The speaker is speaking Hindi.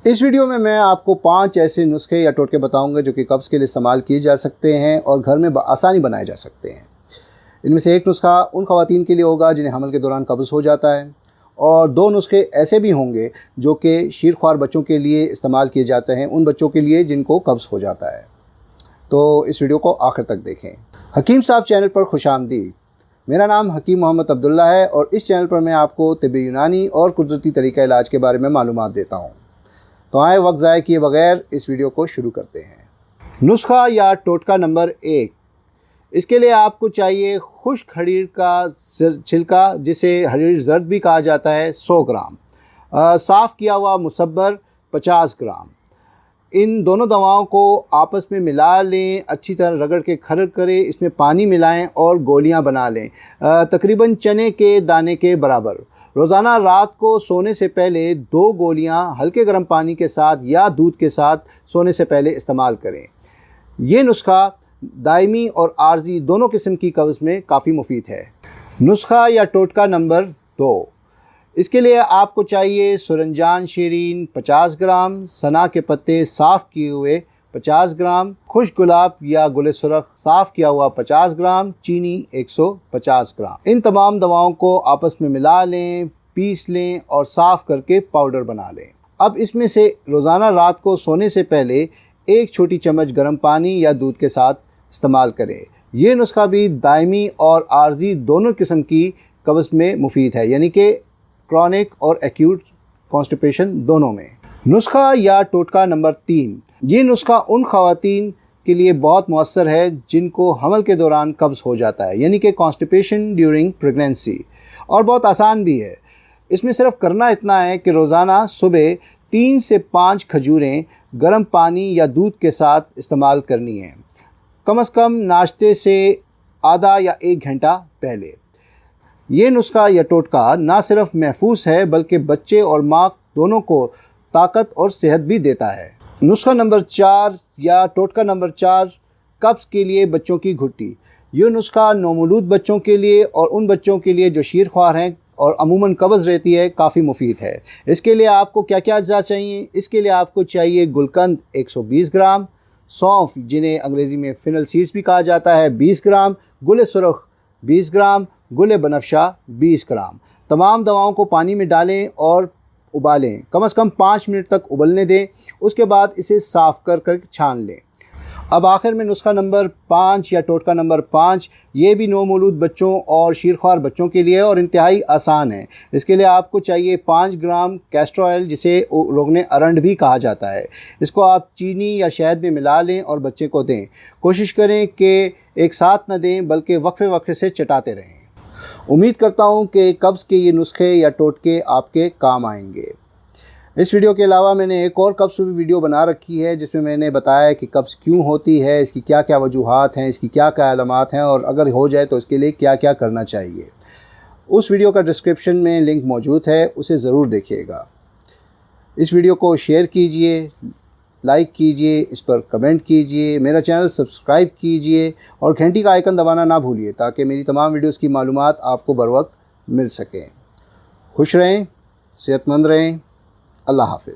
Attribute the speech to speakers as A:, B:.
A: इस वीडियो में मैं आपको 5 ऐसे नुस्खे या टोटके बताऊंगा जो कि कब्ज़ के लिए इस्तेमाल किए जा सकते हैं और घर में आसानी बनाए जा सकते हैं। इनमें से एक नुस्खा उन ख़वातीन के लिए होगा जिन्हें हमल के दौरान कब्ज़ हो जाता है, और 2 नुस्खे ऐसे भी होंगे जो कि शीरख्वार बच्चों के लिए इस्तेमाल किए जाते हैं, उन बच्चों के लिए जिनको कब्ज़ हो जाता है। तो इस वीडियो को आखिर तक देखें। हकीम साहब चैनल पर खुशामदीद। मेरा नाम हकीम मोहम्मद अब्दुल्ला है और इस चैनल पर मैं आपको तिब्बी यूनानी और कुदरती तरीक़ा इलाज के बारे में मालूमात देता हूँ। तो आए वक्त ज़ाया किए बगैर इस वीडियो को शुरू करते हैं। नुस्खा या टोटका नंबर 1। इसके लिए आपको चाहिए खुश्क हरीर का छिलका, जिसे हरीर जर्द भी कहा जाता है, 100 ग्राम। साफ़ किया हुआ मुसब्बर 50 ग्राम। इन दोनों दवाओं को आपस में मिला लें, अच्छी तरह रगड़ के खरक करें, इसमें पानी मिलाएं और गोलियां बना लें, तकरीबन चने के दाने के बराबर। रोज़ाना रात को सोने से पहले 2 गोलियां हल्के गर्म पानी के साथ या दूध के साथ सोने से पहले इस्तेमाल करें। ये नुस्खा दायमी और आर्जी दोनों किस्म की कब्ज़ में काफ़ी मुफीद है। नुस्खा या टोटका नंबर 2। इसके लिए आपको चाहिए सुरंजान शीरीन 50 ग्राम, सना के पत्ते साफ़ किए हुए 50 ग्राम, खुश्क गुलाब या गुले सुरख साफ़ किया हुआ 50 ग्राम, चीनी 150 ग्राम। इन तमाम दवाओं को आपस में मिला लें, पीस लें और साफ़ करके पाउडर बना लें। अब इसमें से रोज़ाना रात को सोने से पहले 1 छोटी चम्मच गर्म पानी या दूध के साथ इस्तेमाल करें। ये नुस्खा भी दायमी और आर्जी दोनों किस्म की कब्ज़ में मुफीद है, यानी कि क्रॉनिक और एक्यूट कॉन्स्टिपेशन दोनों में। नुस्खा या टोटका नंबर 3। ये नुस्खा उन ख़वातीन के लिए बहुत मौसर है जिनको हमल के दौरान कब्ज़ हो जाता है, यानी कि कॉन्स्टिपेशन ड्यूरिंग प्रेगनेंसी, और बहुत आसान भी है। इसमें सिर्फ करना इतना है कि रोज़ाना सुबह 3 से 5 खजूरें गर्म पानी या दूध के साथ इस्तेमाल करनी है, कम से कम नाश्ते से आधा या 1 घंटा पहले। ये नुस्खा या टोटका ना सिर्फ महफूज है बल्कि बच्चे और माँ दोनों को ताकत और सेहत भी देता है। नुस्खा नंबर 4 या टोटका नंबर 4, कब्ज़ के लिए बच्चों की घुट्टी। ये नुस्खा नौमौलूद बच्चों के लिए और उन बच्चों के लिए जो शीरख्वार हैं और अमूमन कब्ज़ रहती है काफ़ी मुफीद है। इसके लिए आपको क्या क्या अज्जा चाहिए? इसके लिए आपको चाहिए गुलकंद 120 ग्राम, सौंफ जिन्हें अंग्रेज़ी में फिनल सीड्स भी कहा जाता है 20 ग्राम, गुले सुरख 20 ग्राम, गुले बनफशा 20 ग्राम। तमाम दवाओं को पानी में डालें और उबालें, कम से कम 5 मिनट तक उबलने दें। उसके बाद इसे साफ़ कर छान लें। अब आखिर में नुस्खा नंबर 5 या टोटका नंबर 5, ये भी नौमौलूद बच्चों और शीरख्वार बच्चों के लिए और इंतहाई आसान है। इसके लिए आपको चाहिए 5 ग्राम कैस्टर ऑयल, जिसे रोगने अरंड भी कहा जाता है। इसको आप चीनी या शहद में मिला लें और बच्चे को दें। कोशिश करें कि एक साथ न दें बल्कि वक्फे वक्फे से चटाते रहें। उम्मीद करता हूँ कि कब्ज़ के ये नुस्खे या टोटके आपके काम आएंगे। इस वीडियो के अलावा मैंने एक और कब्ज़ की वीडियो बना रखी है जिसमें मैंने बताया कि कब्ज़ क्यों होती है, इसकी क्या क्या वजूहात हैं, इसकी क्या क्या अलामात हैं और अगर हो जाए तो इसके लिए क्या क्या करना चाहिए। उस वीडियो का डिस्क्रिप्शन में लिंक मौजूद है, उसे ज़रूर देखिएगा। इस वीडियो को शेयर कीजिए, लाइक कीजिए, इस पर कमेंट कीजिए, मेरा चैनल सब्सक्राइब कीजिए और घंटी का आइकन दबाना ना भूलिए ताकि मेरी तमाम वीडियोज़ की मालूमात आपको बर वक्त मिल सकें। खुश रहें, सेहतमंद रहें। अल्लाह हाफ़िज़।